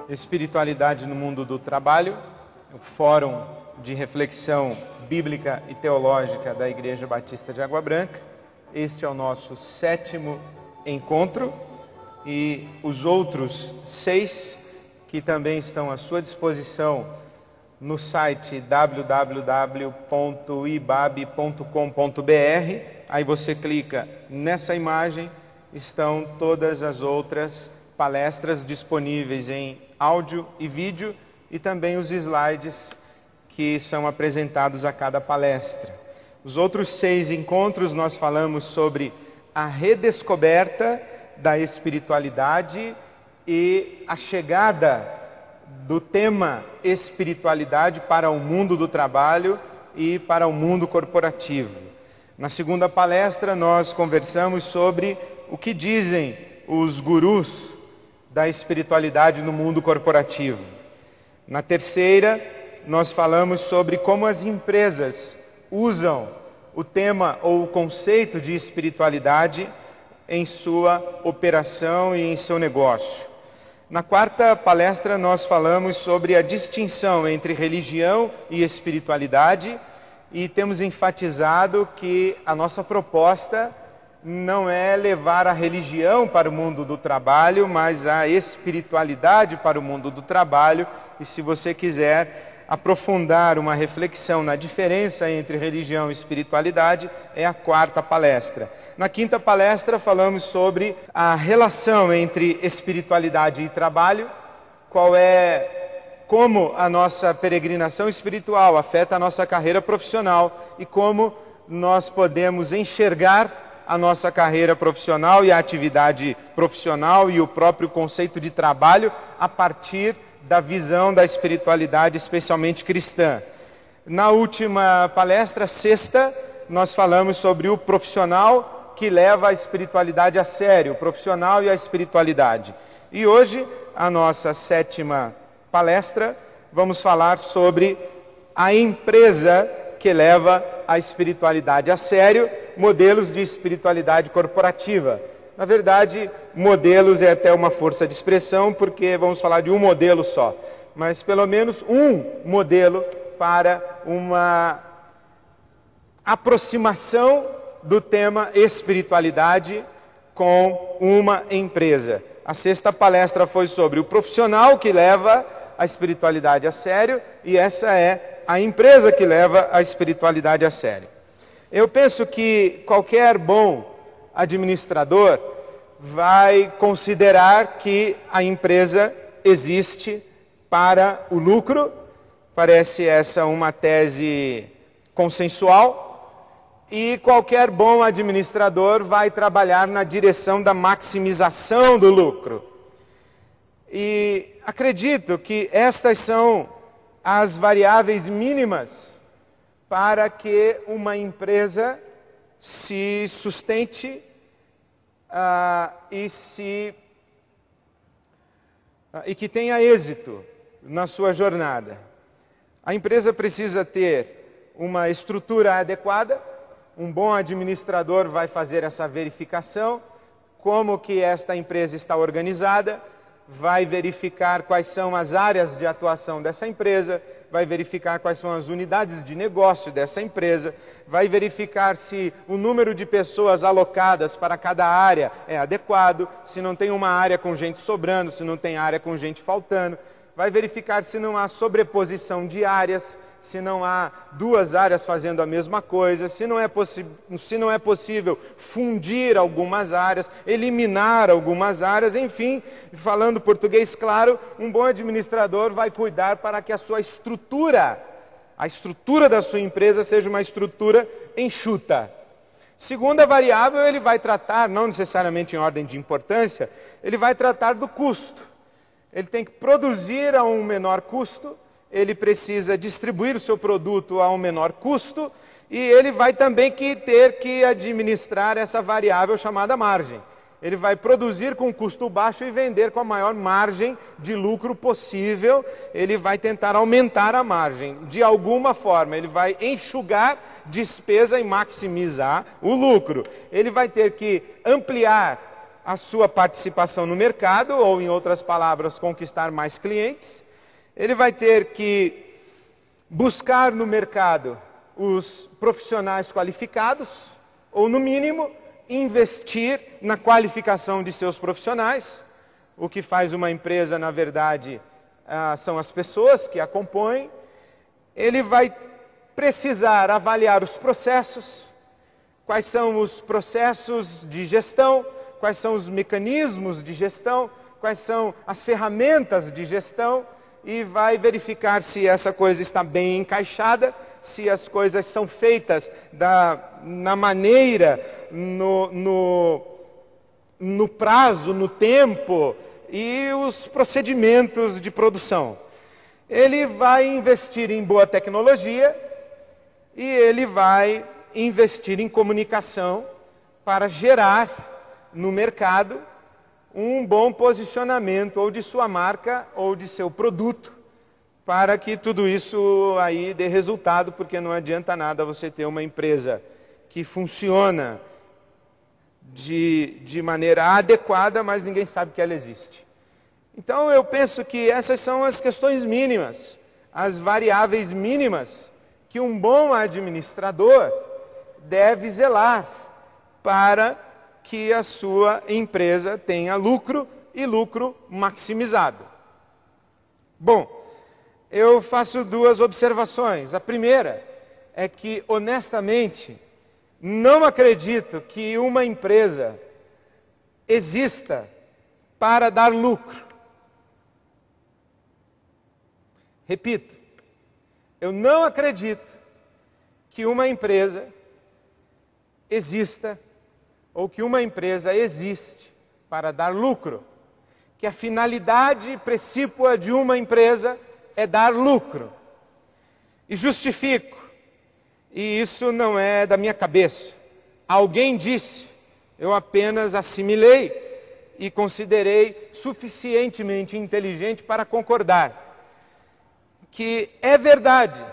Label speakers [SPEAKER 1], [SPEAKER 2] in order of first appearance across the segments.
[SPEAKER 1] Espiritualidade no Mundo do Trabalho, o Fórum de Reflexão Bíblica e Teológica da Igreja Batista de Água Branca. Este é o nosso 7º encontro e os outros 6 que também estão à sua disposição no site www.ibab.com.br. Aí você clica nessa imagem, estão todas as outras palestras disponíveis em áudio e vídeo e também os slides que são apresentados a cada palestra. Os outros 6 encontros nós falamos sobre a redescoberta da espiritualidade e a chegada do tema espiritualidade para o mundo do trabalho e para o mundo corporativo. Na segunda palestra nós conversamos sobre o que dizem os gurus da espiritualidade no mundo corporativo. Na terceira nós falamos sobre como as empresas usam o tema ou o conceito de espiritualidade em sua operação e em seu negócio. Na quarta palestra nós falamos sobre a distinção entre religião e espiritualidade e temos enfatizado que a nossa proposta não é levar a religião para o mundo do trabalho, mas a espiritualidade para o mundo do trabalho. E se você quiser aprofundar uma reflexão na diferença entre religião e espiritualidade, é a quarta palestra. Na quinta palestra falamos sobre a relação entre espiritualidade e trabalho, como a nossa peregrinação espiritual afeta a nossa carreira profissional e como nós podemos enxergar a nossa carreira profissional e a atividade profissional e o próprio conceito de trabalho a partir da visão da espiritualidade, especialmente cristã. Na última palestra, sexta, nós falamos sobre o profissional que leva a espiritualidade a sério, o profissional e a espiritualidade. E hoje, a nossa 7ª palestra, vamos falar sobre a empresa que leva a espiritualidade a sério, modelos de espiritualidade corporativa. Na verdade, modelos é até uma força de expressão, porque vamos falar de um modelo só, mas pelo menos um modelo para uma aproximação do tema espiritualidade com uma empresa. A sexta palestra foi sobre o profissional que leva a espiritualidade a sério e essa é a empresa que leva a espiritualidade a sério. Eu penso que qualquer bom administrador vai considerar que a empresa existe para o lucro. Parece essa uma tese consensual. E qualquer bom administrador vai trabalhar na direção da maximização do lucro. E acredito que estas são as variáveis mínimas para que uma empresa se sustente e que tenha êxito na sua jornada. A empresa precisa ter uma estrutura adequada. Um bom administrador vai fazer essa verificação, como que esta empresa está organizada, vai verificar quais são as áreas de atuação dessa empresa, vai verificar quais são as unidades de negócio dessa empresa, vai verificar se o número de pessoas alocadas para cada área é adequado, se não tem uma área com gente sobrando, se não tem área com gente faltando, vai verificar se não há sobreposição de áreas, se não há 2 áreas fazendo a mesma coisa, se não é possível fundir algumas áreas, eliminar algumas áreas, enfim, falando português claro, um bom administrador vai cuidar para que a estrutura da sua empresa seja uma estrutura enxuta. Segunda variável, ele vai tratar, não necessariamente em ordem de importância, ele vai tratar do custo. Ele tem que produzir a um menor custo, ele precisa distribuir o seu produto a um menor custo e ele vai também ter que administrar essa variável chamada margem. Ele vai produzir com custo baixo e vender com a maior margem de lucro possível. Ele vai tentar aumentar a margem. De alguma forma, ele vai enxugar despesa e maximizar o lucro. Ele vai ter que ampliar a sua participação no mercado, ou em outras palavras, conquistar mais clientes. Ele vai ter que buscar no mercado os profissionais qualificados, ou no mínimo, investir na qualificação de seus profissionais. O que faz uma empresa, na verdade, são as pessoas que a compõem. Ele vai precisar avaliar os processos, quais são os processos de gestão, quais são os mecanismos de gestão, quais são as ferramentas de gestão, e vai verificar se essa coisa está bem encaixada, se as coisas são feitas na maneira, no prazo, no tempo e os procedimentos de produção. Ele vai investir em boa tecnologia e ele vai investir em comunicação para gerar no mercado um bom posicionamento ou de sua marca ou de seu produto, para que tudo isso aí dê resultado, porque não adianta nada você ter uma empresa que funciona de maneira adequada, mas ninguém sabe que ela existe. Então eu penso que essas são as questões mínimas, as variáveis mínimas que um bom administrador deve zelar para que a sua empresa tenha lucro e lucro maximizado. Bom, eu faço duas observações. A primeira é que, honestamente, não acredito que uma empresa exista para dar lucro. Repito, eu não acredito que uma empresa exista ou que uma empresa existe para dar lucro, que a finalidade precípua de uma empresa é dar lucro. E justifico, e isso não é da minha cabeça. Alguém disse, eu apenas assimilei e considerei suficientemente inteligente para concordar, que é verdade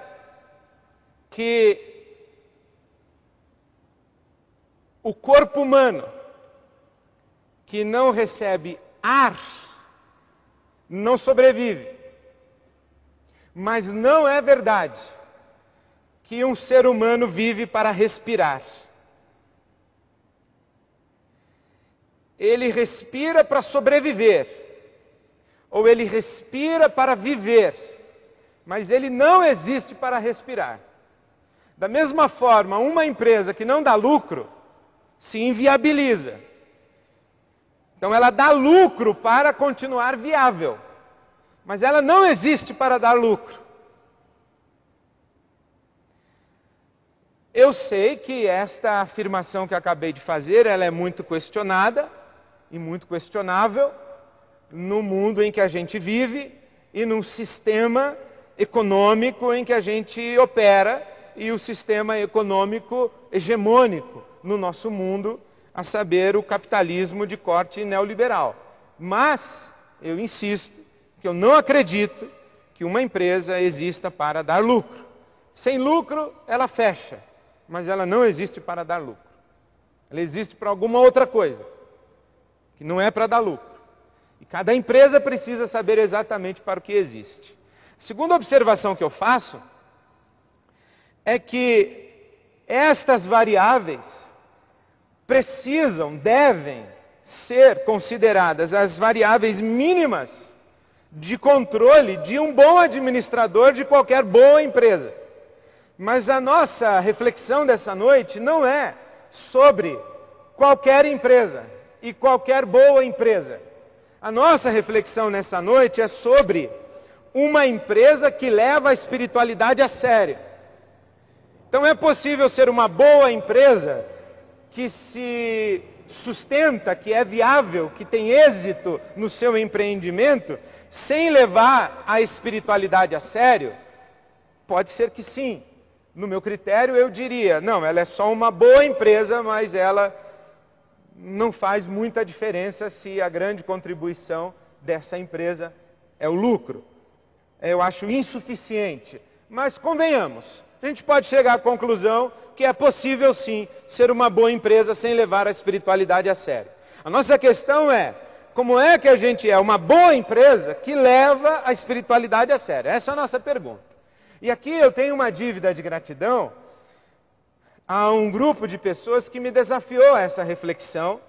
[SPEAKER 1] que o corpo humano que não recebe ar não sobrevive. Mas não é verdade que um ser humano vive para respirar. Ele respira para sobreviver, ou ele respira para viver, mas ele não existe para respirar. Da mesma forma, uma empresa que não dá lucro se inviabiliza. Então ela dá lucro para continuar viável, mas ela não existe para dar lucro. Eu sei que esta afirmação que acabei de fazer, ela é muito questionada e muito questionável no mundo em que a gente vive e num sistema econômico em que a gente opera, e o sistema econômico hegemônico no nosso mundo, a saber, o capitalismo de corte neoliberal. Mas eu insisto que eu não acredito que uma empresa exista para dar lucro. Sem lucro, ela fecha, mas ela não existe para dar lucro. Ela existe para alguma outra coisa, que não é para dar lucro. E cada empresa precisa saber exatamente para o que existe. A segunda observação que eu faço é que estas variáveis devem ser consideradas as variáveis mínimas de controle de um bom administrador de qualquer boa empresa. Mas a nossa reflexão dessa noite não é sobre qualquer empresa e qualquer boa empresa. A nossa reflexão nessa noite é sobre uma empresa que leva a espiritualidade a sério. Então é possível ser uma boa empresa que se sustenta, que é viável, que tem êxito no seu empreendimento, sem levar a espiritualidade a sério? Pode ser que sim. No meu critério eu diria, não, ela é só uma boa empresa, mas ela não faz muita diferença se a grande contribuição dessa empresa é o lucro. Eu acho insuficiente, mas convenhamos, a gente pode chegar à conclusão que é possível sim ser uma boa empresa sem levar a espiritualidade a sério. A nossa questão é, como é que a gente é uma boa empresa que leva a espiritualidade a sério? Essa é a nossa pergunta. E aqui eu tenho uma dívida de gratidão a um grupo de pessoas que me desafiou a essa reflexão,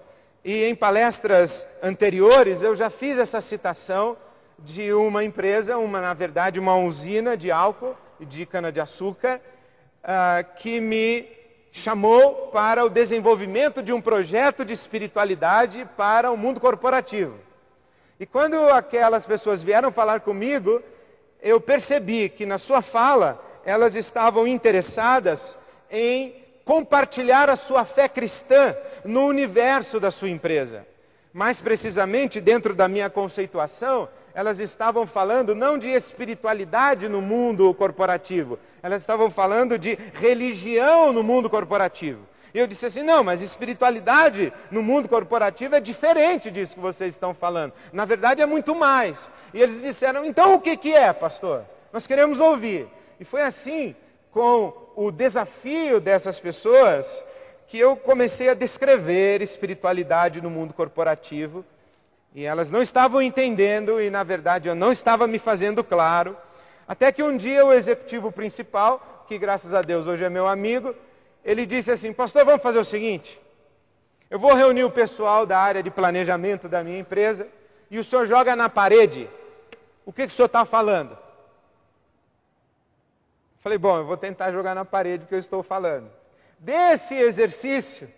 [SPEAKER 1] e em palestras anteriores eu já fiz essa citação de uma empresa, na verdade uma usina de álcool e de cana-de-açúcar, que me chamou para o desenvolvimento de um projeto de espiritualidade para o mundo corporativo. E quando aquelas pessoas vieram falar comigo, eu percebi que na sua fala elas estavam interessadas em compartilhar a sua fé cristã no universo da sua empresa. Mais precisamente, dentro da minha conceituação, elas estavam falando não de espiritualidade no mundo corporativo, elas estavam falando de religião no mundo corporativo. E eu disse assim, não, mas espiritualidade no mundo corporativo é diferente disso que vocês estão falando. Na verdade é muito mais. E eles disseram, então o que é, pastor? Nós queremos ouvir. E foi assim, com o desafio dessas pessoas, que eu comecei a descrever espiritualidade no mundo corporativo. E elas não estavam entendendo, e na verdade eu não estava me fazendo claro. Até que um dia o executivo principal, que graças a Deus hoje é meu amigo, ele disse assim, pastor, vamos fazer o seguinte, eu vou reunir o pessoal da área de planejamento da minha empresa, e o senhor joga na parede, o que o senhor está falando? Falei, bom, eu vou tentar jogar na parede o que eu estou falando. Desse exercício,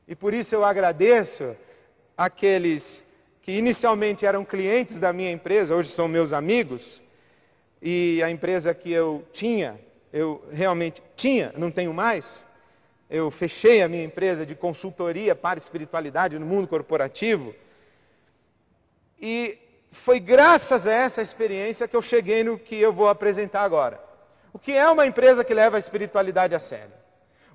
[SPEAKER 1] e por isso eu agradeço aqueles que inicialmente eram clientes da minha empresa, hoje são meus amigos, e a empresa que eu realmente tinha, não tenho mais, eu fechei a minha empresa de consultoria para espiritualidade no mundo corporativo, e foi graças a essa experiência que eu cheguei no que eu vou apresentar agora. O que é uma empresa que leva a espiritualidade a sério?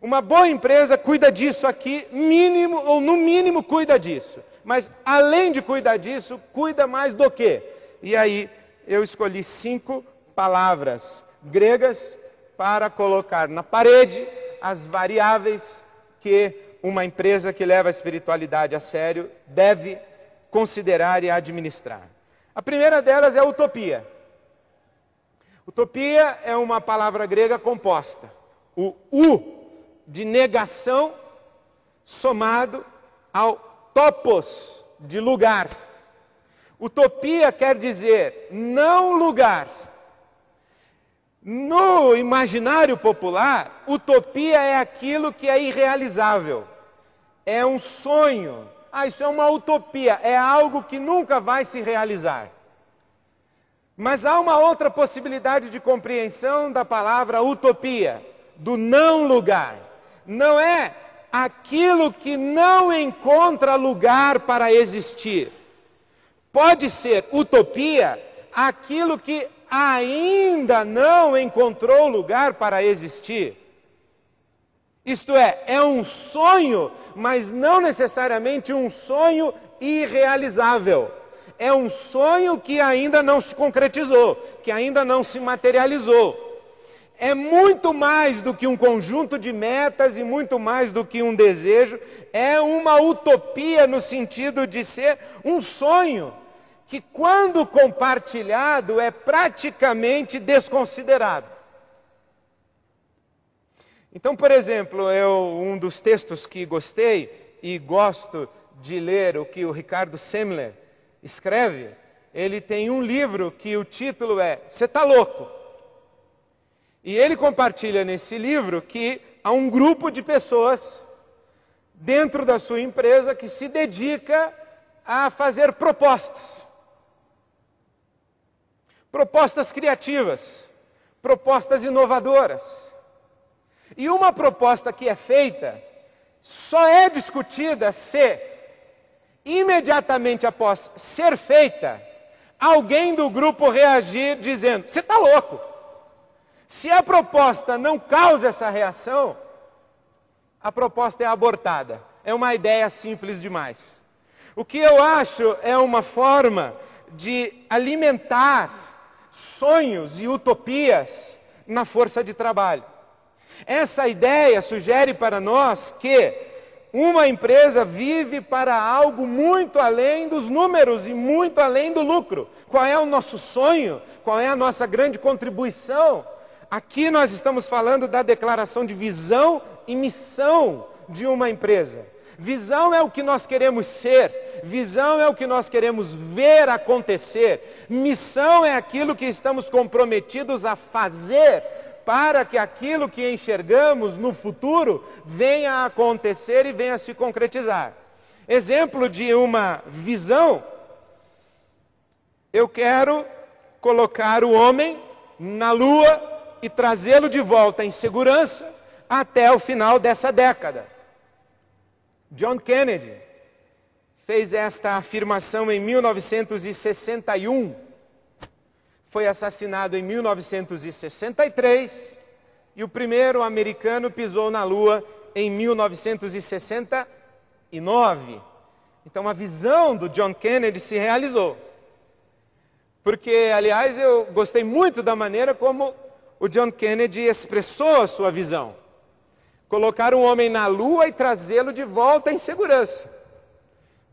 [SPEAKER 1] Uma boa empresa cuida disso aqui, mínimo ou no mínimo cuida disso. Mas além de cuidar disso, cuida mais do quê? E aí eu escolhi 5 palavras gregas para colocar na parede as variáveis que uma empresa que leva a espiritualidade a sério deve considerar e administrar. A primeira delas é utopia. Utopia é uma palavra grega composta. O U de negação somado ao topos de lugar. Utopia quer dizer não lugar. No imaginário popular, utopia é aquilo que é irrealizável. É um sonho. Isso é uma utopia. É algo que nunca vai se realizar. Mas há uma outra possibilidade de compreensão da palavra utopia, do não lugar. Não é aquilo que não encontra lugar para existir. Pode ser utopia aquilo que ainda não encontrou lugar para existir. Isto é um sonho, mas não necessariamente um sonho irrealizável. É um sonho que ainda não se concretizou, que ainda não se materializou. É muito mais do que um conjunto de metas e muito mais do que um desejo. É uma utopia no sentido de ser um sonho que, quando compartilhado, é praticamente desconsiderado. Então, por exemplo, um dos textos que gostei e gosto de ler, o que o Ricardo Semler escreve, ele tem um livro que o título é Você tá louco? E ele compartilha nesse livro que há um grupo de pessoas dentro da sua empresa que se dedica a fazer propostas. Propostas criativas, propostas inovadoras. E uma proposta que é feita só é discutida se, imediatamente após ser feita, alguém do grupo reagir dizendo, você está louco. Se a proposta não causa essa reação, a proposta é abortada. É uma ideia simples demais. O que eu acho é uma forma de alimentar sonhos e utopias na força de trabalho. Essa ideia sugere para nós que Uma empresa vive para algo muito além dos números e muito além do lucro. Qual é o nosso sonho? Qual é a nossa grande contribuição? Aqui nós estamos falando da declaração de visão e missão de uma empresa. Visão é o que nós queremos ser, visão é o que nós queremos ver acontecer, missão é aquilo que estamos comprometidos a fazer para que aquilo que enxergamos no futuro venha a acontecer e venha a se concretizar. Exemplo de uma visão: eu quero colocar o homem na Lua e trazê-lo de volta em segurança até o final dessa década. John Kennedy fez esta afirmação em 1961, foi assassinado em 1963 e o primeiro americano pisou na Lua em 1969. Então a visão do John Kennedy se realizou. Porque, aliás, eu gostei muito da maneira como o John Kennedy expressou a sua visão. Colocar um homem na Lua e trazê-lo de volta em segurança.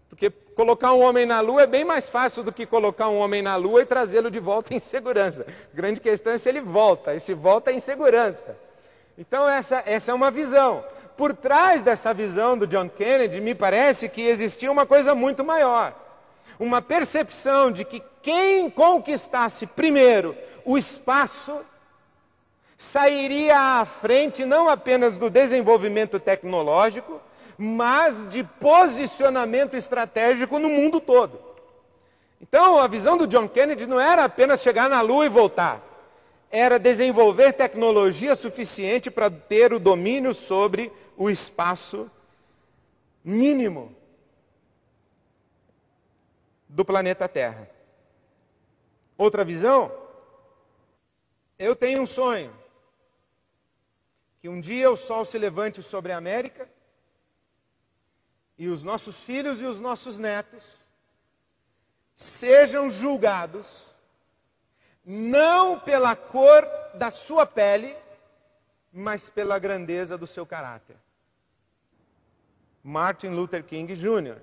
[SPEAKER 1] Porque colocar um homem na Lua é bem mais fácil do que colocar um homem na Lua e trazê-lo de volta em segurança. A grande questão é se ele volta, e se volta em segurança. Então essa é uma visão. Por trás dessa visão do John Kennedy, me parece que existia uma coisa muito maior. Uma percepção de que quem conquistasse primeiro o espaço sairia à frente não apenas do desenvolvimento tecnológico, mas de posicionamento estratégico no mundo todo. Então, a visão do John Kennedy não era apenas chegar na Lua e voltar. Era desenvolver tecnologia suficiente para ter o domínio sobre o espaço mínimo do planeta Terra. Outra visão: eu tenho um sonho. Que um dia o sol se levante sobre a América e os nossos filhos e os nossos netos sejam julgados não pela cor da sua pele, mas pela grandeza do seu caráter. Martin Luther King Jr.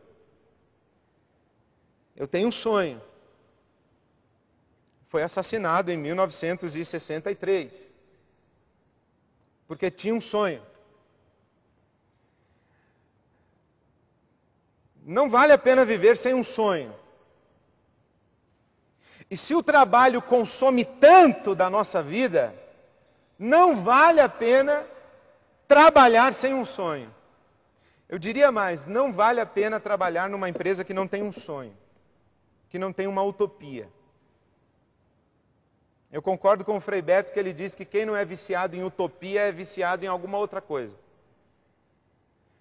[SPEAKER 1] Eu tenho um sonho. Foi assassinado em 1963. Porque tinha um sonho. Não vale a pena viver sem um sonho. E se o trabalho consome tanto da nossa vida, não vale a pena trabalhar sem um sonho. Eu diria mais, não vale a pena trabalhar numa empresa que não tem um sonho, que não tem uma utopia. Eu concordo com o Frei Beto que ele diz que quem não é viciado em utopia é viciado em alguma outra coisa.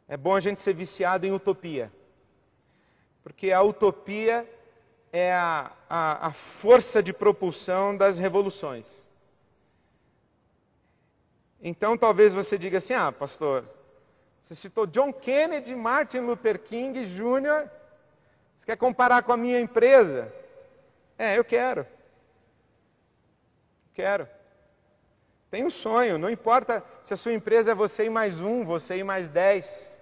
[SPEAKER 1] É bom a gente ser viciado em utopia. Porque a utopia é a força de propulsão das revoluções. Então talvez você diga assim: ah, pastor, você citou John Kennedy, Martin Luther King Jr., você quer comparar com a minha empresa? Eu quero. Tem um sonho, não importa se a sua empresa é você e mais um, você e mais 10.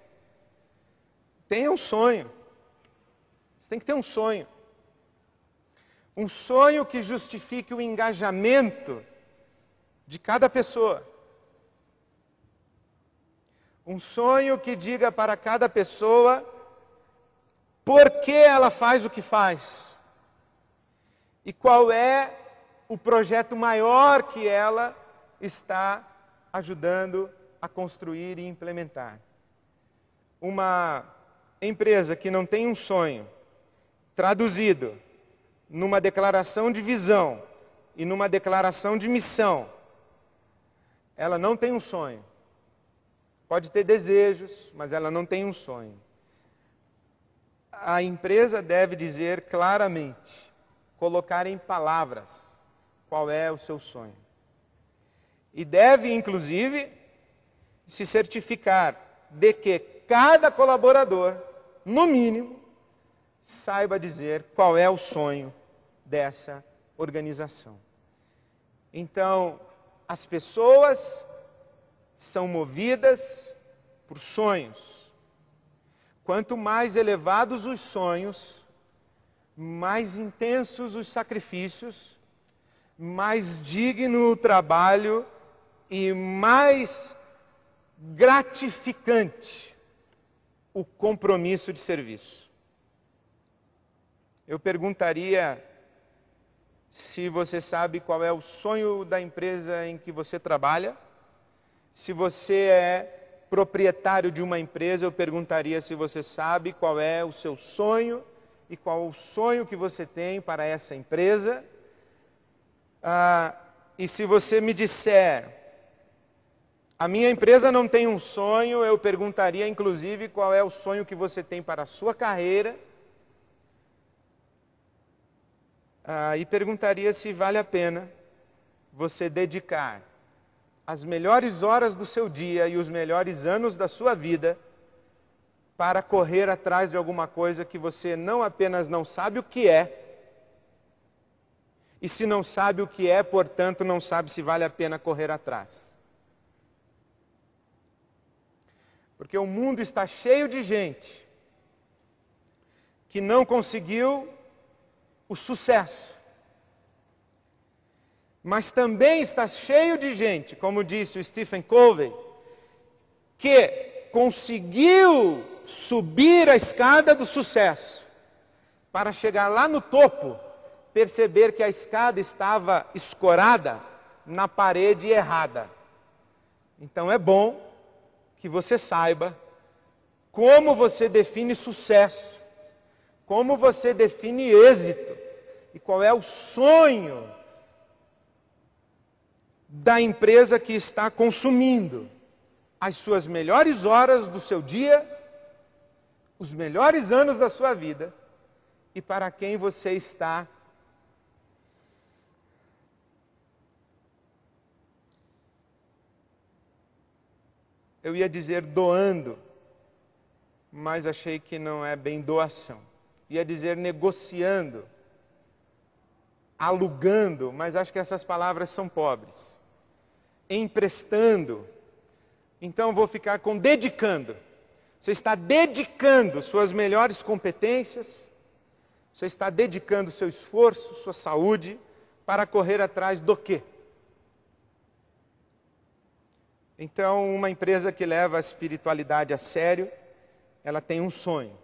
[SPEAKER 1] Tenha um sonho. Você tem que ter um sonho. Um sonho que justifique o engajamento de cada pessoa. Um sonho que diga para cada pessoa por que ela faz o que faz. E qual é o projeto maior que ela está ajudando a construir e implementar. Uma empresa que não tem um sonho traduzido numa declaração de visão e numa declaração de missão, ela não tem um sonho. Pode ter desejos, mas ela não tem um sonho. A empresa deve dizer claramente, colocar em palavras, qual é o seu sonho. E deve, inclusive, se certificar de que cada colaborador, no mínimo, saiba dizer qual é o sonho dessa organização. Então, as pessoas são movidas por sonhos. quanto mais elevados os sonhos, mais intensos os sacrifícios, mais digno o trabalho e mais gratificante o compromisso de serviço. Eu perguntaria se você sabe qual é o sonho da empresa em que você trabalha. Se você é proprietário de uma empresa, eu perguntaria se você sabe qual é o seu sonho e qual o sonho que você tem para essa empresa. E se você me disser, a minha empresa não tem um sonho, eu perguntaria inclusive qual é o sonho que você tem para a sua carreira. E perguntaria se vale a pena você dedicar as melhores horas do seu dia e os melhores anos da sua vida para correr atrás de alguma coisa que você não apenas não sabe o que é, e se não sabe o que é, portanto, não sabe se vale a pena correr atrás. Porque o mundo está cheio de gente que não conseguiu o sucesso. Mas também está cheio de gente, como disse o Stephen Covey, que conseguiu subir a escada do sucesso para chegar lá no topo, perceber que a escada estava escorada na parede errada. Então é bom que você saiba como você define sucesso, como você define êxito e qual é o sonho da empresa que está consumindo as suas melhores horas do seu dia, os melhores anos da sua vida e para quem você está eu ia dizer doando, mas achei que não é bem doação. Ia dizer negociando, alugando, mas acho que essas palavras são pobres. Emprestando. Então vou ficar com dedicando. Você está dedicando suas melhores competências, você está dedicando seu esforço, sua saúde, para correr atrás do quê? Então, uma empresa que leva a espiritualidade a sério, ela tem um sonho,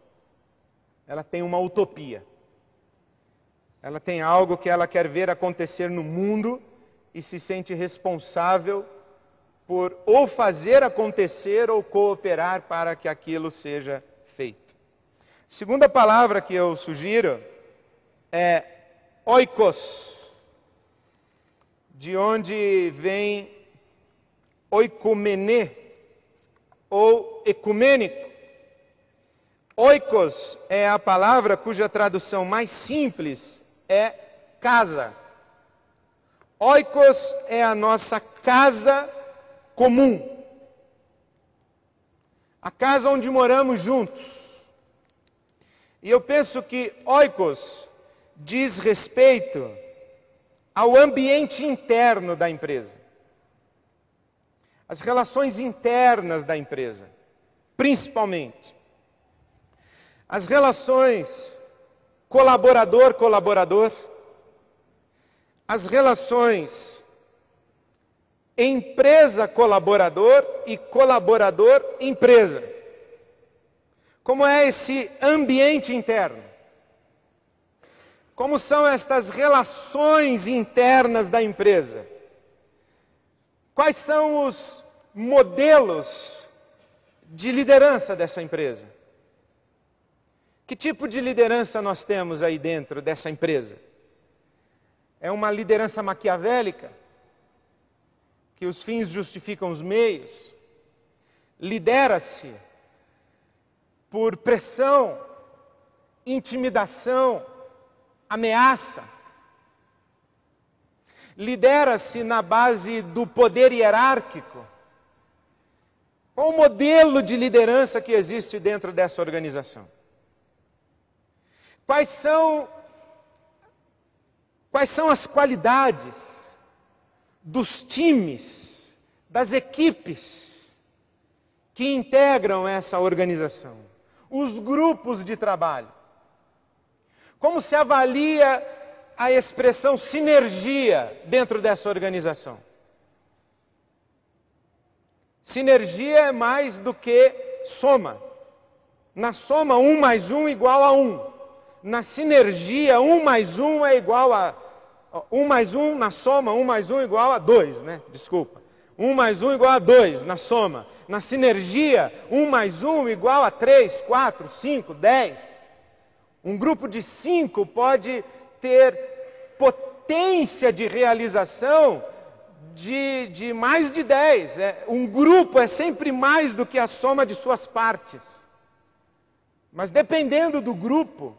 [SPEAKER 1] ela tem uma utopia, ela tem algo que ela quer ver acontecer no mundo e se sente responsável por ou fazer acontecer ou cooperar para que aquilo seja feito. Segunda palavra que eu sugiro é oikos, de onde vem oikomené, ou ecumênico. Oikos é a palavra cuja tradução mais simples é casa. Oikos é a nossa casa comum. A casa onde moramos juntos. E eu penso que oikos diz respeito ao ambiente interno da empresa. As relações internas da empresa, principalmente. As relações colaborador-colaborador. As relações empresa-colaborador e colaborador-empresa. Como é esse ambiente interno? Como são estas relações internas da empresa? Quais são os modelos de liderança dessa empresa? Que tipo de liderança nós temos aí dentro dessa empresa? É uma liderança maquiavélica? Que os fins justificam os meios? Lidera-se por pressão, intimidação, ameaça? Lidera-se na base do poder hierárquico? Qual o modelo de liderança que existe dentro dessa organização? Quais são as qualidades dos times, das equipes que integram essa organização? os grupos de trabalho? Como se avalia a expressão sinergia dentro dessa organização? Sinergia é mais do que soma. Na soma, 1 mais 1 igual a 1. Na sinergia, 1 mais 1 é igual a... 1 mais 1 na soma, 1 mais 1 igual a 2, né? Desculpa. 1 mais 1 igual a 2 na soma. Na sinergia, 1 mais 1 igual a 3, 4, 5, 10. Um grupo de 5 pode ter potência de realização de mais de 10. Um grupo é sempre mais do que a soma de suas partes. Mas dependendo do grupo,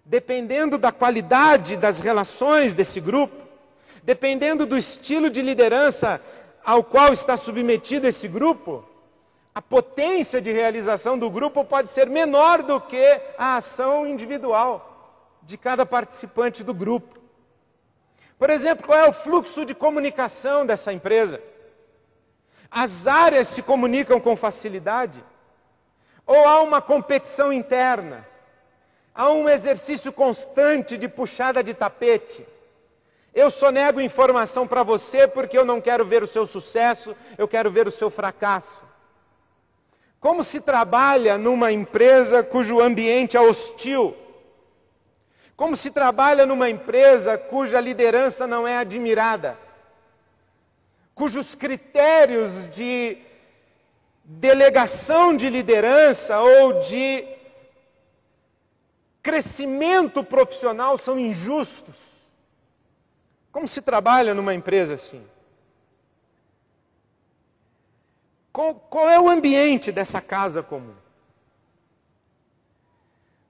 [SPEAKER 1] dependendo da qualidade das relações desse grupo, dependendo do estilo de liderança ao qual está submetido esse grupo, a potência de realização do grupo pode ser menor do que a ação individual de cada participante do grupo. Por exemplo, qual é o fluxo de comunicação dessa empresa? As áreas se comunicam com facilidade? Ou há uma competição interna? Há um exercício constante de puxada de tapete? Eu só nego informação para você porque eu não quero ver o seu sucesso, eu quero ver o seu fracasso. Como se trabalha numa empresa cujo ambiente é hostil? Como se trabalha numa empresa cuja liderança não é admirada? Cujos critérios de delegação de liderança ou de crescimento profissional são injustos? Como se trabalha numa empresa assim? Qual é o ambiente dessa casa comum?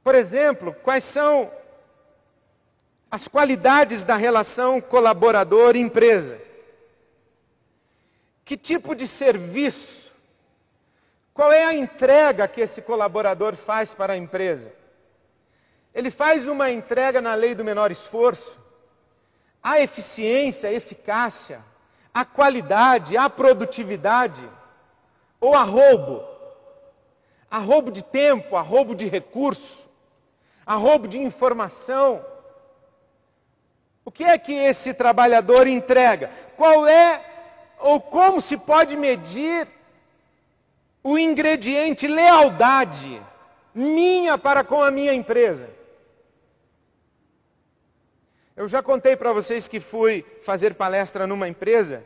[SPEAKER 1] Por exemplo, quais são as qualidades da relação colaborador-empresa? Que tipo de serviço? Qual é a entrega que esse colaborador faz para a empresa? Ele faz uma entrega na lei do menor esforço? Há eficiência, eficácia, há qualidade, há produtividade? Ou há roubo? Há roubo de tempo, há roubo de recurso, há roubo de informação? O que é que esse trabalhador entrega? Qual é ou como se pode medir o ingrediente lealdade minha para com a minha empresa? Eu já contei para vocês que fui fazer palestra numa empresa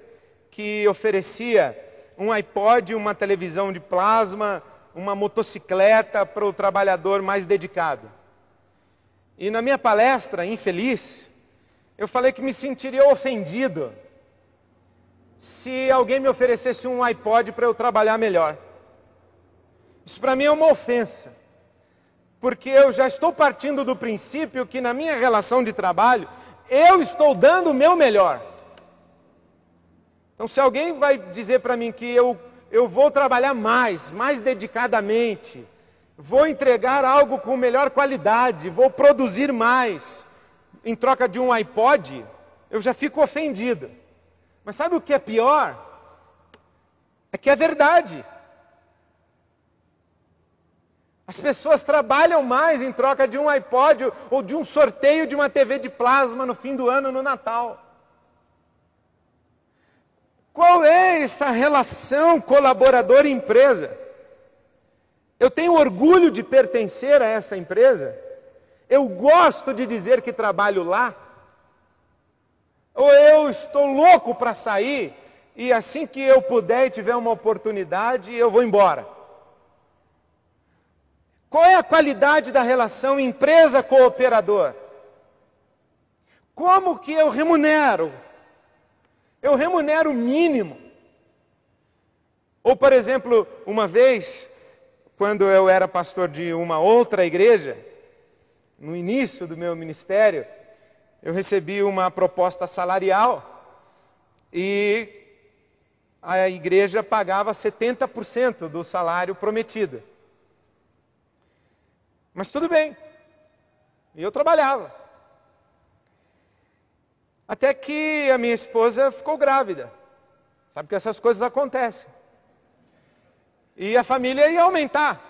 [SPEAKER 1] que oferecia um iPod, uma televisão de plasma, uma motocicleta para o trabalhador mais dedicado. E na minha palestra, infeliz, eu falei que me sentiria ofendido se alguém me oferecesse um iPod para eu trabalhar melhor. Isso para mim é uma ofensa, porque eu já estou partindo do princípio que na minha relação de trabalho, eu estou dando o meu melhor. Então se alguém vai dizer para mim que eu vou trabalhar mais dedicadamente, vou entregar algo com melhor qualidade, vou produzir mais, em troca de um iPod, eu já fico ofendido. Mas sabe o que é pior? É que é verdade. As pessoas trabalham mais em troca de um iPod ou de um sorteio de uma TV de plasma no fim do ano, no Natal. Qual é essa relação colaborador-empresa? Eu tenho orgulho de pertencer a essa empresa? Eu gosto de dizer que trabalho lá? Ou eu estou louco para sair e assim que eu puder e tiver uma oportunidade, eu vou embora? Qual é a qualidade da relação empresa-cooperador? Como que eu remunero? Eu remunero o mínimo. Ou, por exemplo, uma vez, quando eu era pastor de uma outra igreja, no início do meu ministério, eu recebi uma proposta salarial e a igreja pagava 70% do salário prometido. Mas tudo bem, e eu trabalhava. Até que a minha esposa ficou grávida. Sabe que essas coisas acontecem. E a família ia aumentar.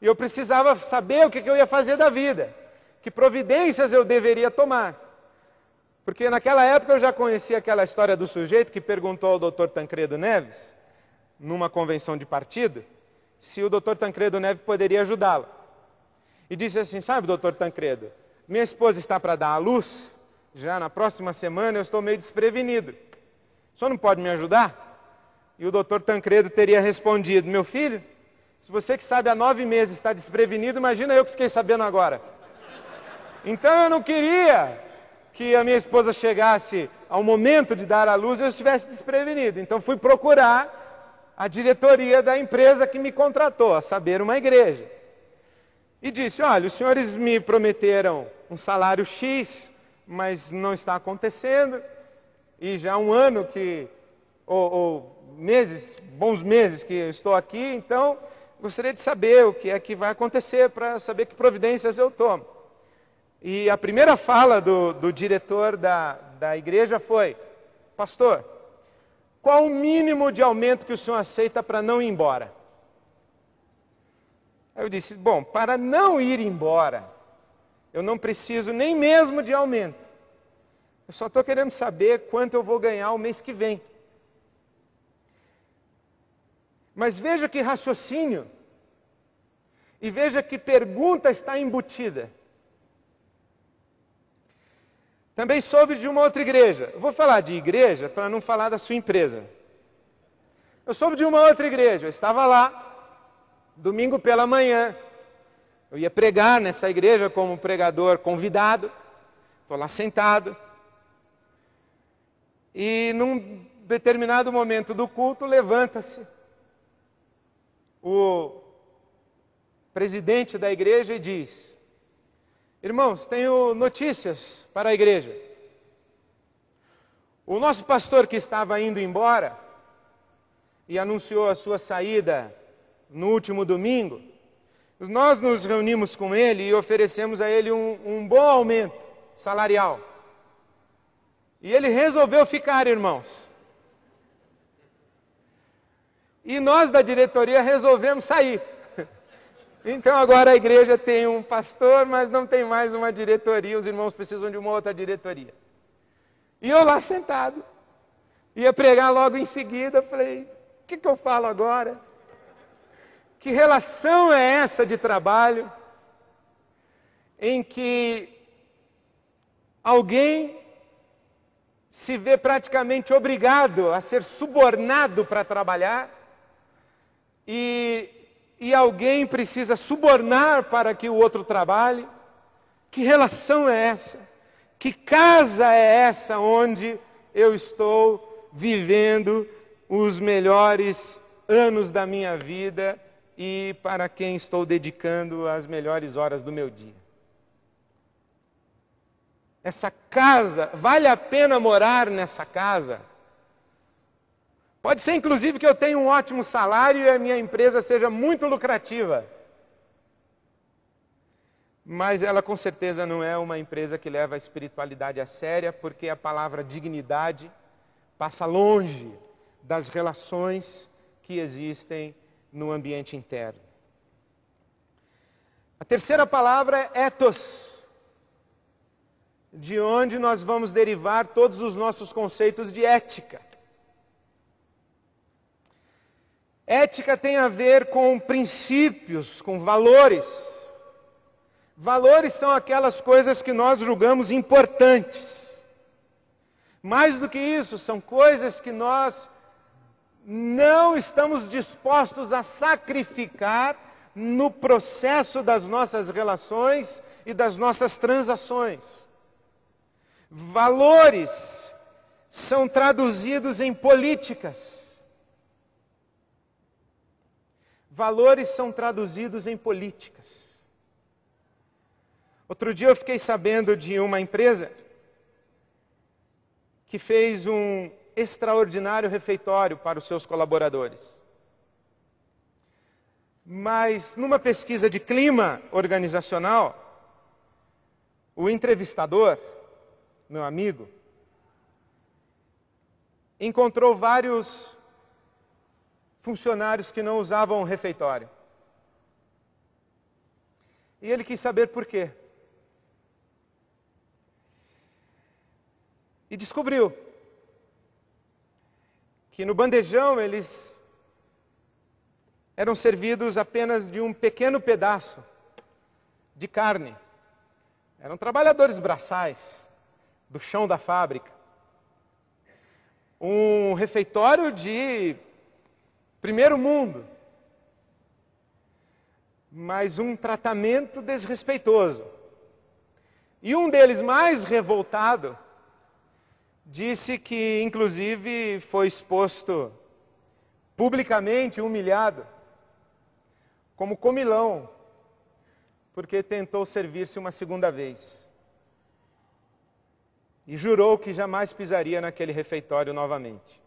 [SPEAKER 1] E eu precisava saber o que eu ia fazer da vida, que providências eu deveria tomar. Porque naquela época eu já conhecia aquela história do sujeito que perguntou ao Dr. Tancredo Neves, numa convenção de partido, se o Dr. Tancredo Neves poderia ajudá-lo. E disse assim: sabe, Dr. Tancredo, minha esposa está para dar à luz, já na próxima semana eu estou meio desprevenido. O senhor não pode me ajudar? E o Dr. Tancredo teria respondido: meu filho, se você que sabe há 9 meses está desprevenido, imagina eu que fiquei sabendo agora. Então eu não queria que a minha esposa chegasse ao momento de dar à luz e eu estivesse desprevenido. Então fui procurar a diretoria da empresa que me contratou, a saber, uma igreja. E disse: olha, os senhores me prometeram um salário X, mas não está acontecendo. E já há um ano que, ou meses, bons meses que eu estou aqui, então gostaria de saber o que é que vai acontecer para saber que providências eu tomo. E a primeira fala do diretor da igreja foi: pastor, qual o mínimo de aumento que o senhor aceita para não ir embora? Aí eu disse: bom, para não ir embora, eu não preciso nem mesmo de aumento. Eu só estou querendo saber quanto eu vou ganhar o mês que vem. Mas veja que raciocínio, e veja que pergunta está embutida. Também soube de uma outra igreja. Eu vou falar de igreja para não falar da sua empresa. Eu soube de uma outra igreja. Eu estava lá, domingo pela manhã. Eu ia pregar nessa igreja como pregador convidado. Estou lá sentado. E num determinado momento do culto, levanta-se o presidente da igreja e diz: irmãos, tenho notícias para a igreja. O nosso pastor que estava indo embora e anunciou a sua saída no último domingo, nós nos reunimos com ele e oferecemos a ele um bom aumento salarial. E ele resolveu ficar, irmãos. E nós da diretoria resolvemos sair. Então agora a igreja tem um pastor, mas não tem mais uma diretoria, os irmãos precisam de uma outra diretoria. E eu lá sentado, ia pregar logo em seguida, falei: o que eu falo agora? Que relação é essa de trabalho em que alguém se vê praticamente obrigado a ser subornado para trabalhar e alguém precisa subornar para que o outro trabalhe? Que relação é essa? Que casa é essa onde eu estou vivendo os melhores anos da minha vida e para quem estou dedicando as melhores horas do meu dia? Essa casa, vale a pena morar nessa casa? Pode ser, inclusive, que eu tenha um ótimo salário e a minha empresa seja muito lucrativa. Mas ela, com certeza, não é uma empresa que leva a espiritualidade a séria, porque a palavra dignidade passa longe das relações que existem no ambiente interno. A terceira palavra é ethos, de onde nós vamos derivar todos os nossos conceitos de ética. Ética tem a ver com princípios, com valores. Valores são aquelas coisas que nós julgamos importantes. Mais do que isso, são coisas que nós não estamos dispostos a sacrificar no processo das nossas relações e das nossas transações. Valores são traduzidos em políticas. Valores são traduzidos em políticas. Outro dia eu fiquei sabendo de uma empresa que fez um extraordinário refeitório para os seus colaboradores. Mas numa pesquisa de clima organizacional, o entrevistador, meu amigo, encontrou vários funcionários que não usavam o refeitório. E ele quis saber por quê. E descobriu que no bandejão eles eram servidos apenas de um pequeno pedaço de carne. Eram trabalhadores braçais do chão da fábrica. Um refeitório de primeiro mundo, mas um tratamento desrespeitoso. E um deles, mais revoltado, disse que, inclusive, foi exposto publicamente, humilhado, como comilão, porque tentou servir-se uma segunda vez. E jurou que jamais pisaria naquele refeitório novamente.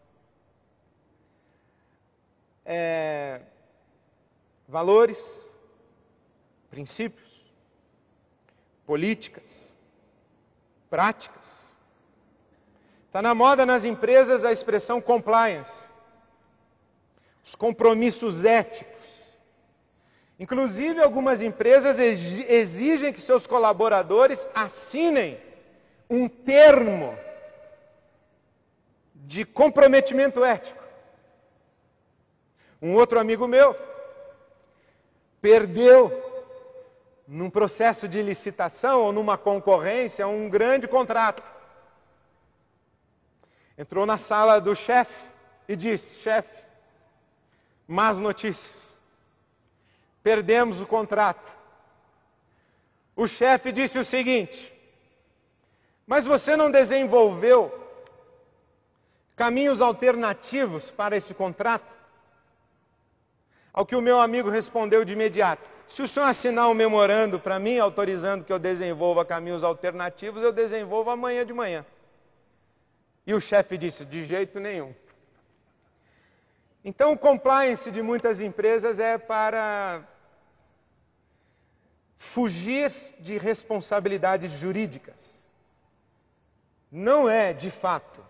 [SPEAKER 1] Valores, princípios, políticas, práticas. Está na moda nas empresas a expressão compliance, os compromissos éticos. Inclusive, algumas empresas exigem que seus colaboradores assinem um termo de comprometimento ético. Um outro amigo meu perdeu, num processo de licitação ou numa concorrência, um grande contrato. Entrou na sala do chefe e disse: chefe, más notícias. Perdemos o contrato. O chefe disse o seguinte: mas você não desenvolveu caminhos alternativos para esse contrato? Ao que o meu amigo respondeu de imediato: se o senhor assinar um memorando para mim, autorizando que eu desenvolva caminhos alternativos, eu desenvolvo amanhã de manhã. E o chefe disse: de jeito nenhum. Então, o compliance de muitas empresas é para fugir de responsabilidades jurídicas. Não é, de fato,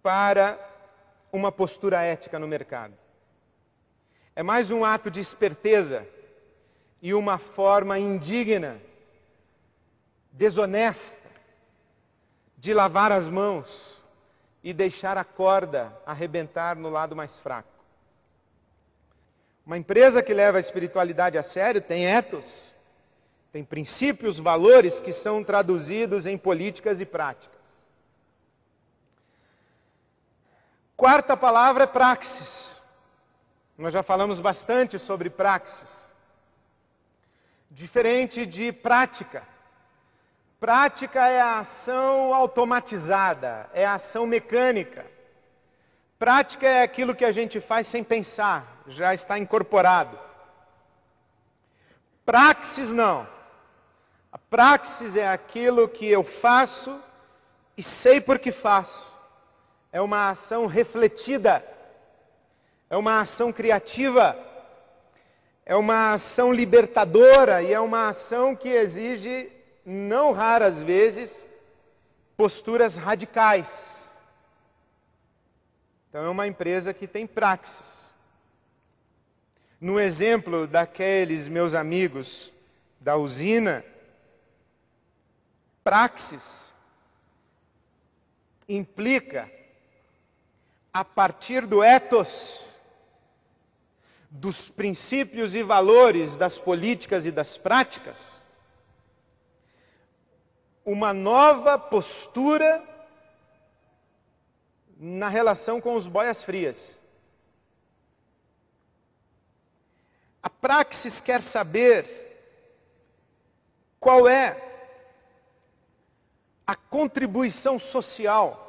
[SPEAKER 1] para uma postura ética no mercado. É mais um ato de esperteza e uma forma indigna, desonesta, de lavar as mãos e deixar a corda arrebentar no lado mais fraco. Uma empresa que leva a espiritualidade a sério tem ethos, tem princípios, valores que são traduzidos em políticas e práticas. Quarta palavra é praxis. Nós já falamos bastante sobre praxis. Diferente de prática. Prática é a ação automatizada, é a ação mecânica. Prática é aquilo que a gente faz sem pensar, já está incorporado. Praxis não. A praxis é aquilo que eu faço e sei por que faço. É uma ação refletida, é uma ação criativa, é uma ação libertadora e é uma ação que exige, não raras vezes, posturas radicais. Então é uma empresa que tem praxis. No exemplo daqueles meus amigos da usina, praxis implica, a partir do ethos, dos princípios e valores das políticas e das práticas, uma nova postura na relação com os boias-frias. A praxis quer saber qual é a contribuição social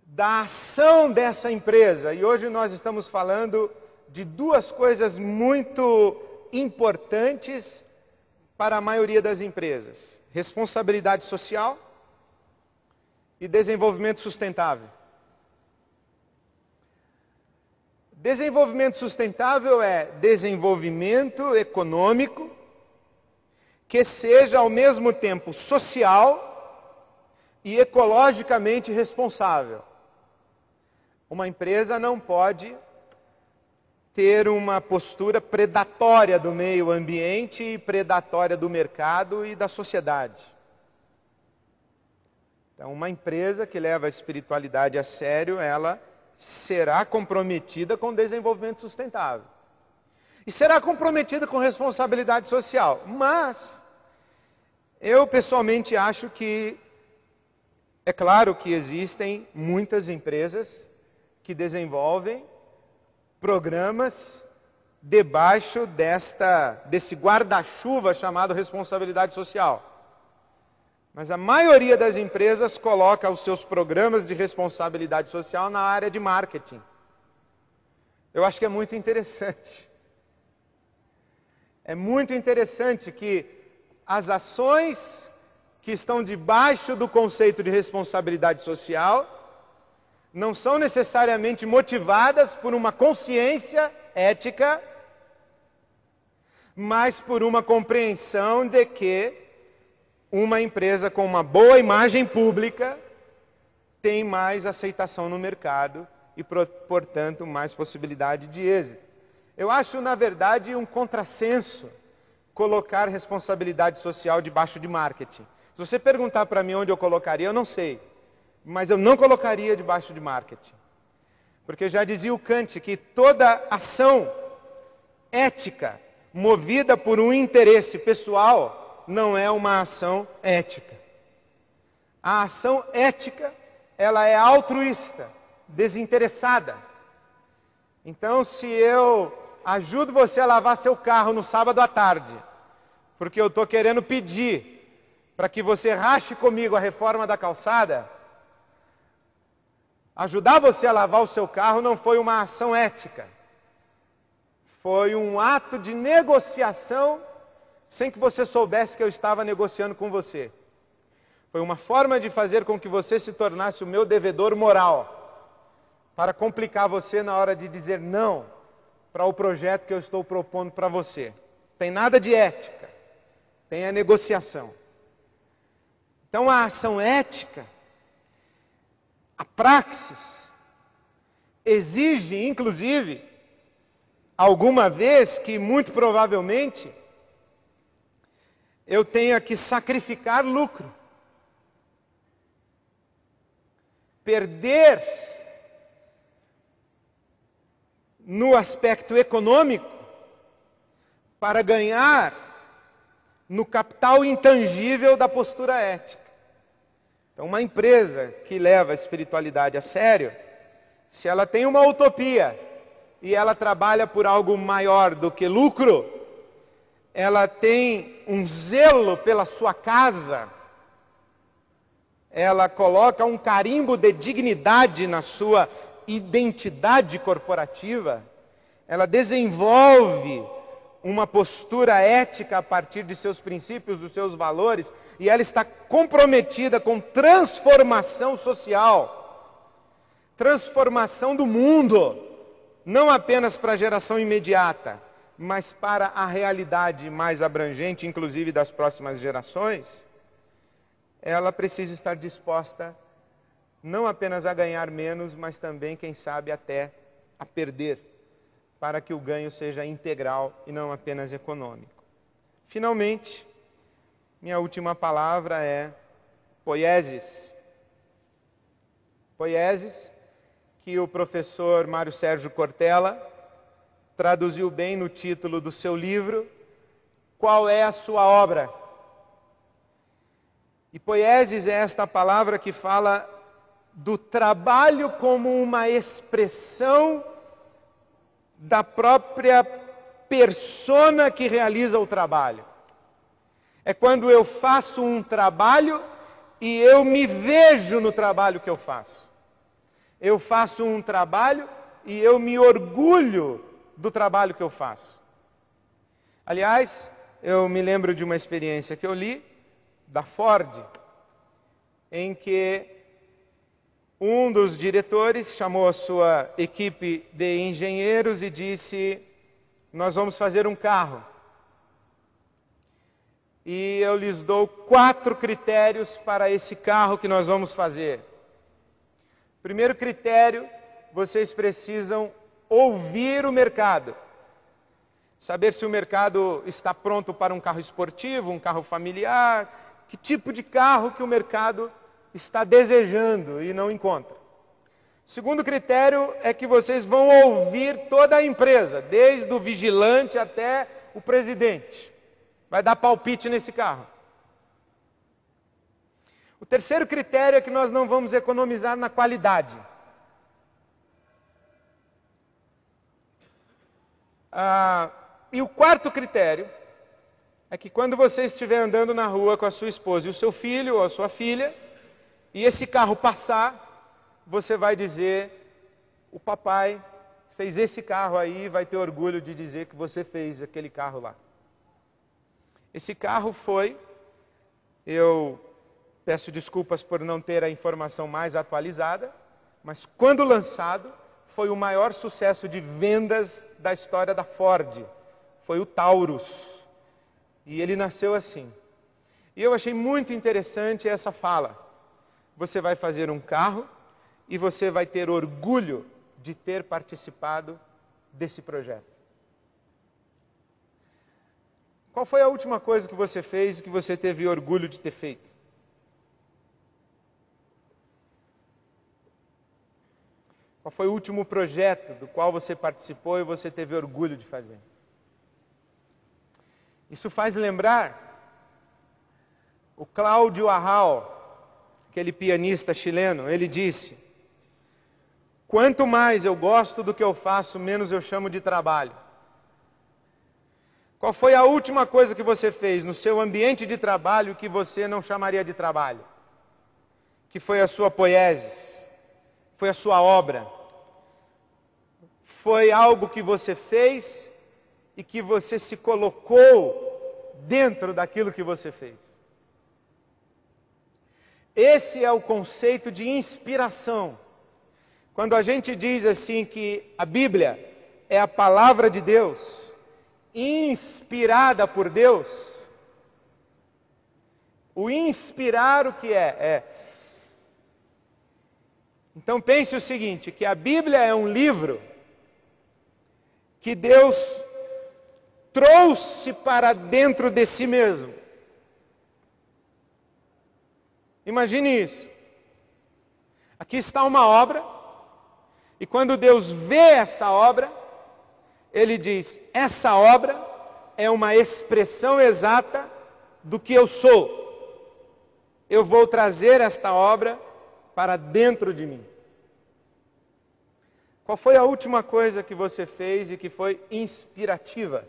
[SPEAKER 1] da ação dessa empresa. E hoje nós estamos falando de duas coisas muito importantes para a maioria das empresas: responsabilidade social e desenvolvimento sustentável. Desenvolvimento sustentável é desenvolvimento econômico que seja ao mesmo tempo social e ecologicamente responsável. Uma empresa não pode ter uma postura predatória do meio ambiente e predatória do mercado e da sociedade. Então, uma empresa que leva a espiritualidade a sério, ela será comprometida com o desenvolvimento sustentável. E será comprometida com responsabilidade social. Mas, eu pessoalmente acho que, é claro que existem muitas empresas que desenvolvem programas debaixo desse guarda-chuva chamado responsabilidade social. Mas a maioria das empresas coloca os seus programas de responsabilidade social na área de marketing. Eu acho que é muito interessante. É muito interessante que as ações que estão debaixo do conceito de responsabilidade social não são necessariamente motivadas por uma consciência ética, mas por uma compreensão de que uma empresa com uma boa imagem pública tem mais aceitação no mercado e, portanto, mais possibilidade de êxito. Eu acho, na verdade, um contrassenso colocar responsabilidade social debaixo de marketing. Se você perguntar para mim onde eu colocaria, eu não sei. Mas eu não colocaria debaixo de marketing. Porque já dizia o Kant que toda ação ética movida por um interesse pessoal não é uma ação ética. A ação ética, ela é altruísta, desinteressada. Então, se eu ajudo você a lavar seu carro no sábado à tarde, porque eu estou querendo pedir para que você rache comigo a reforma da calçada, ajudar você a lavar o seu carro não foi uma ação ética. Foi um ato de negociação sem que você soubesse que eu estava negociando com você. Foi uma forma de fazer com que você se tornasse o meu devedor moral, para complicar você na hora de dizer não para o projeto que eu estou propondo para você. Tem nada de ética, tem a negociação. Então a ação ética, a praxis, exige, inclusive, alguma vez que, muito provavelmente, eu tenha que sacrificar lucro. Perder no aspecto econômico para ganhar no capital intangível da postura ética. Então, uma empresa que leva a espiritualidade a sério, se ela tem uma utopia e ela trabalha por algo maior do que lucro, ela tem um zelo pela sua casa, ela coloca um carimbo de dignidade na sua identidade corporativa, ela desenvolve uma postura ética a partir de seus princípios, dos seus valores, e ela está comprometida com transformação social, transformação do mundo, não apenas para a geração imediata, mas para a realidade mais abrangente, inclusive das próximas gerações. Ela precisa estar disposta não apenas a ganhar menos, mas também, quem sabe, até a perder, para que o ganho seja integral e não apenas econômico. Finalmente, minha última palavra é poiesis. Poiesis, que o professor Mário Sérgio Cortella traduziu bem no título do seu livro, Qual é a sua obra? E poiesis é esta palavra que fala do trabalho como uma expressão da própria persona que realiza o trabalho. É quando eu faço um trabalho e eu me vejo no trabalho que eu faço. Eu faço um trabalho e eu me orgulho do trabalho que eu faço. Aliás, eu me lembro de uma experiência que eu li, da Ford, em que um dos diretores chamou a sua equipe de engenheiros e disse: nós vamos fazer um carro. E eu lhes dou 4 critérios para esse carro que nós vamos fazer. Primeiro critério, vocês precisam ouvir o mercado. Saber se o mercado está pronto para um carro esportivo, um carro familiar, que tipo de carro que o mercado está desejando e não encontra. Segundo critério é que vocês vão ouvir toda a empresa, desde o vigilante até o presidente. Vai dar palpite nesse carro. O terceiro critério é que nós não vamos economizar na qualidade. E o quarto critério é que quando você estiver andando na rua com a sua esposa e o seu filho ou a sua filha, e esse carro passar, você vai dizer, o papai fez esse carro aí, vai ter orgulho de dizer que você fez aquele carro lá. Esse carro foi, eu peço desculpas por não ter a informação mais atualizada, mas quando lançado, foi o maior sucesso de vendas da história da Ford. Foi o Taurus. E ele nasceu assim. E eu achei muito interessante essa fala. Você vai fazer um carro e você vai ter orgulho de ter participado desse projeto. Qual foi a última coisa que você fez e que você teve orgulho de ter feito? Qual foi o último projeto do qual você participou e você teve orgulho de fazer? Isso faz lembrar o Cláudio Arrau, aquele pianista chileno. Ele disse: quanto mais eu gosto do que eu faço, menos eu chamo de trabalho. Qual foi a última coisa que você fez no seu ambiente de trabalho que você não chamaria de trabalho? Que foi a sua poiesis, foi a sua obra, foi algo que você fez e que você se colocou dentro daquilo que você fez. Esse é o conceito de inspiração. Quando a gente diz assim que a Bíblia é a palavra de Deus, inspirada por Deus, o inspirar o que é? Então pense o seguinte, que a Bíblia é um livro que Deus trouxe para dentro de si mesmo. Imagine isso. Aqui está uma obra, e quando Deus vê essa obra, Ele diz, essa obra é uma expressão exata do que eu sou. Eu vou trazer esta obra para dentro de mim. Qual foi a última coisa que você fez e que foi inspirativa?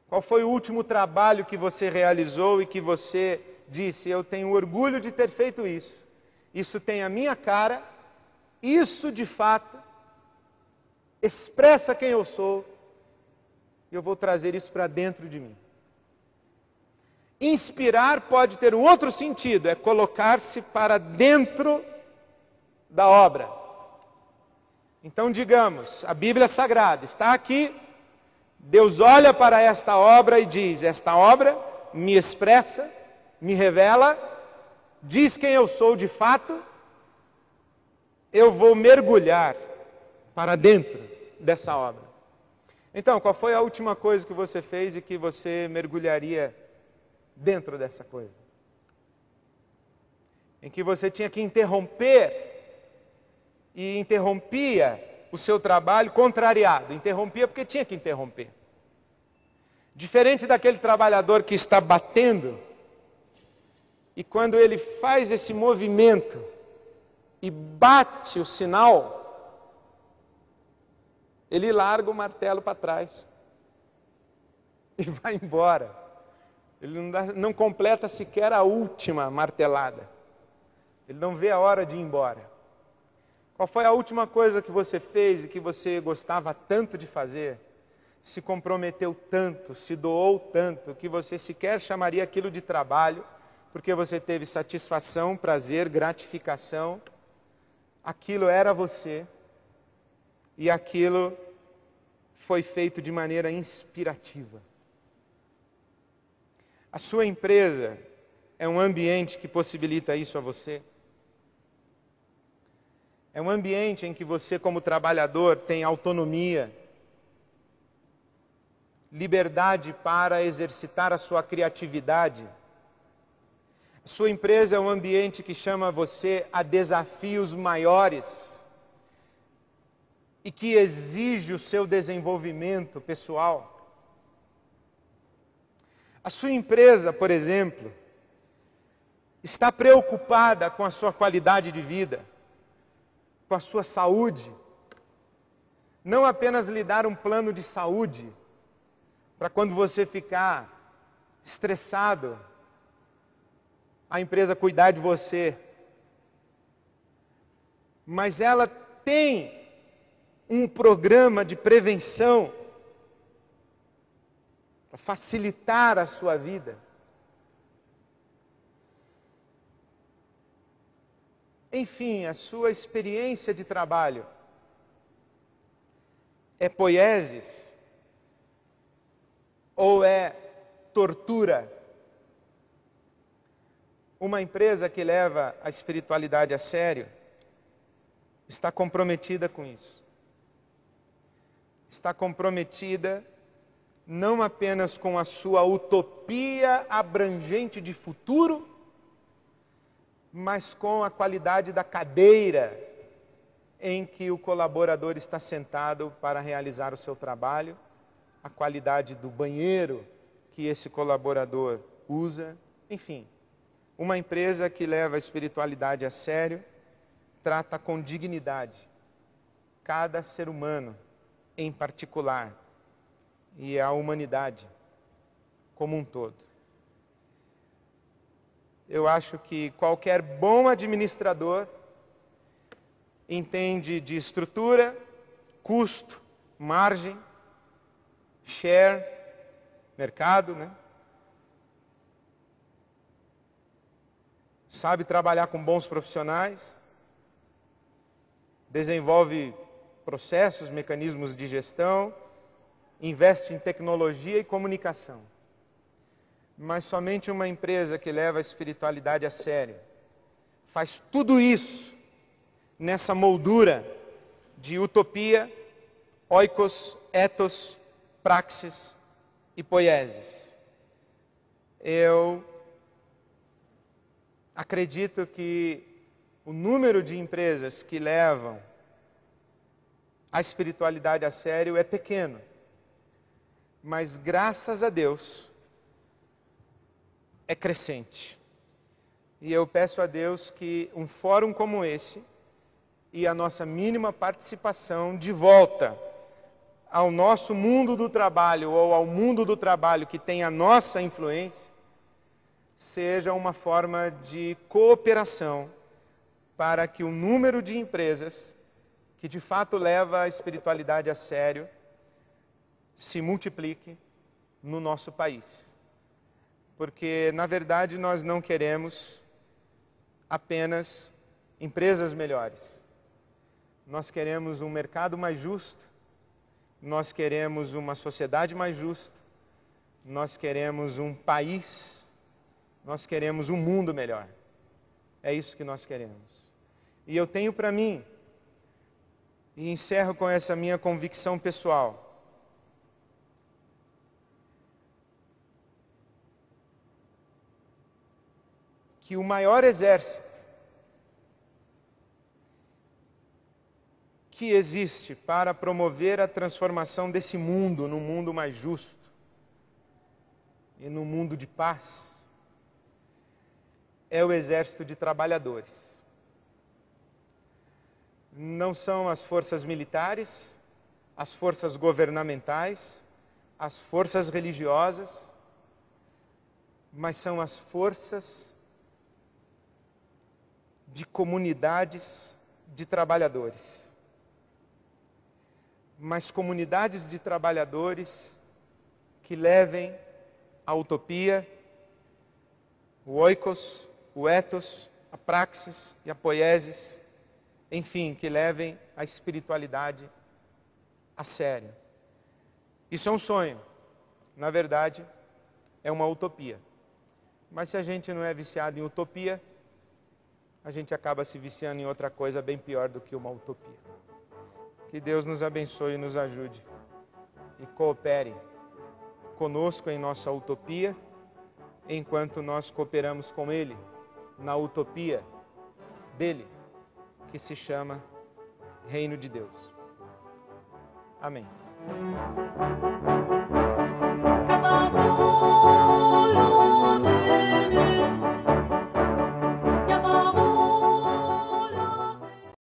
[SPEAKER 1] Qual foi o último trabalho que você realizou e que você disse, eu tenho orgulho de ter feito isso. Isso tem a minha cara, isso de fato expressa quem eu sou, e eu vou trazer isso para dentro de mim. Inspirar pode ter um outro sentido, é colocar-se para dentro da obra. Então digamos, a Bíblia Sagrada está aqui, Deus olha para esta obra e diz, esta obra me expressa, me revela, diz quem eu sou de fato, eu vou mergulhar para dentro dessa obra. Então, qual foi a última coisa que você fez e que você mergulharia dentro dessa coisa? Em que você tinha que interromper e interrompia o seu trabalho contrariado. Interrompia porque tinha que interromper. Diferente daquele trabalhador que está batendo, e quando ele faz esse movimento e bate o sinal, ele larga o martelo para trás e vai embora. Ele não completa sequer a última martelada. Ele não vê a hora de ir embora. Qual foi a última coisa que você fez e que você gostava tanto de fazer? Se comprometeu tanto, se doou tanto, que você sequer chamaria aquilo de trabalho, porque você teve satisfação, prazer, gratificação. Aquilo era você, e aquilo foi feito de maneira inspirativa. A sua empresa é um ambiente que possibilita isso a você? É um ambiente em que você, como trabalhador, tem autonomia, liberdade para exercitar a sua criatividade. A sua empresa é um ambiente que chama você a desafios maiores e que exige o seu desenvolvimento pessoal. A sua empresa, por exemplo, está preocupada com a sua qualidade de vida, com a sua saúde. Não apenas lhe dar um plano de saúde, para quando você ficar estressado, a empresa cuidar de você. Mas ela tem um programa de prevenção para facilitar a sua vida. Enfim, a sua experiência de trabalho é poieses ou é tortura? Uma empresa que leva a espiritualidade a sério está comprometida com isso. Está comprometida não apenas com a sua utopia abrangente de futuro, mas com a qualidade da cadeira em que o colaborador está sentado para realizar o seu trabalho, a qualidade do banheiro que esse colaborador usa, enfim. Uma empresa que leva a espiritualidade a sério, trata com dignidade cada ser humano em particular e a humanidade como um todo. Eu acho que qualquer bom administrador entende de estrutura, custo, margem, share, mercado, né? Sabe trabalhar com bons profissionais, desenvolve processos, mecanismos de gestão, investe em tecnologia e comunicação. Mas somente uma empresa que leva a espiritualidade a sério faz tudo isso nessa moldura de utopia, oikos, ethos, praxis e poieses. Eu acredito que o número de empresas que levam a espiritualidade a sério é pequeno, mas graças a Deus é crescente. E eu peço a Deus que um fórum como esse e a nossa mínima participação de volta ao nosso mundo do trabalho ou ao mundo do trabalho que tem a nossa influência, seja uma forma de cooperação para que o número de empresas que de fato leva a espiritualidade a sério se multiplique no nosso país. Porque, na verdade, nós não queremos apenas empresas melhores. Nós queremos um mercado mais justo, nós queremos uma sociedade mais justa, nós queremos um país, nós queremos um mundo melhor. É isso que nós queremos. E eu tenho para mim, e encerro com essa minha convicção pessoal, que o maior exército que existe para promover a transformação desse mundo num mundo mais justo e num mundo de paz é o exército de trabalhadores. Não são as forças militares, as forças governamentais, as forças religiosas, mas são as forças de comunidades de trabalhadores. Mas comunidades de trabalhadores que levem a utopia, o oikos, o ethos, a praxis e a poiesis, enfim, que levem a espiritualidade a sério. Isso é um sonho. Na verdade, é uma utopia. Mas se a gente não é viciado em utopia, a gente acaba se viciando em outra coisa bem pior do que uma utopia. Que Deus nos abençoe e nos ajude e coopere conosco em nossa utopia, enquanto nós cooperamos com Ele na utopia dele, que se chama Reino de Deus. Amém.